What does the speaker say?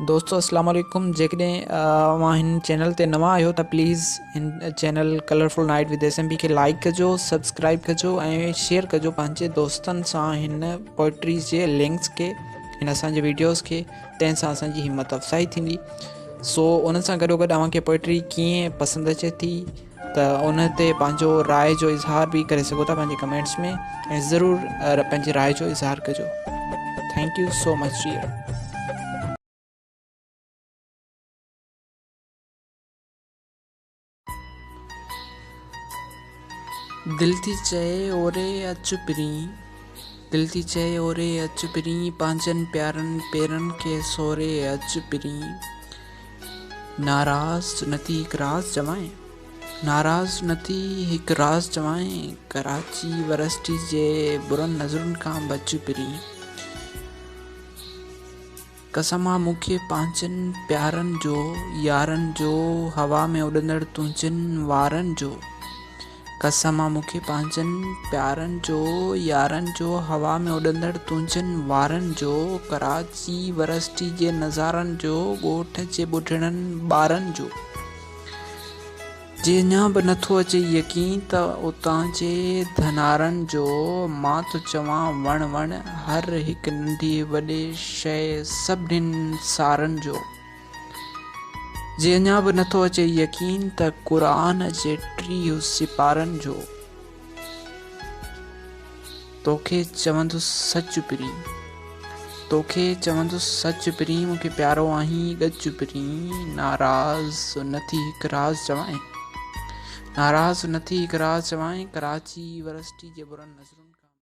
दोस्तों अस्सलाम वालेकुम। जेकॾहिं मां हिन चैनल ते नवां आहियो त प्लीज़ हिन channel colourful night with S M B खे लाइक कजो, सब्सक्राइब कजो ऐं शेयर कजो पंहिंजे दोस्तनि सां हिन पोइट्रीज़ जे लिंक्स खे, हिन असांजे वीडियोज़ खे। तंहिंसां असांजी हिम्मत अफ़ज़ाई थींदी। सो उन सां गॾोगॾु तव्हांखे पोइट्री कीअं पसंदि अचे थी त उन ते पंहिंजो राय जो इज़हार बि करे सघो था पंहिंजे कमेंट्स में, ऐं ज़रूरु पंहिंजी राय जो इज़हार कजो। Thank you so much dear. दिल थी चए ओरे अच पिरी, दिल थी चए ओरे अच पिरी, पंहिंजनि प्यारनि पेरनि खे सोरे अच पिरी। नाराज़ न थी हिकु राज़ चवाएं, नाराज़ न थी हिकु राज़ चवाएं, कराची यूनिवर्सिटी जे बुरनि नज़रुनि खां बच पिरी। कसम आहे मूंखे पंहिंजनि प्यारनि जो यारनि जो, हवा में उॾंदड़ तुंहिंजनि वारनि जो। कसम आहे मूंखे पंहिंजनि प्यारनि जो यारनि जो, हवा में उॾंदड़ तुंहिंजनि वारनि जो। कराची यूनिवर्सिटी जे नज़ारनि जो, ॻोठ जे ॿुढड़नि ॿारनि जो। जे अञा बि नथो अचे यकीन त उतां जे धनारनि जो। मां तो चवां वण वण हर हिकु नंढी वॾे शइ सभिनीनि सारनि जो। जे अञा बि नथो अचे यकीन त क़ुरान जे 30 सिपारनि जो। तोखे चवंदुसि सच पिरी, तोखे चवंदुसि सच पिरी, मूंखे प्यारो आहीं ॻच पिरी। नाराज़ न थी हिकु राज़ चवाएं, नाराज़ न थी हिकु राज़ चवाएं, कराची यूनिवर्सिटी जे बुरनि नज़रुनि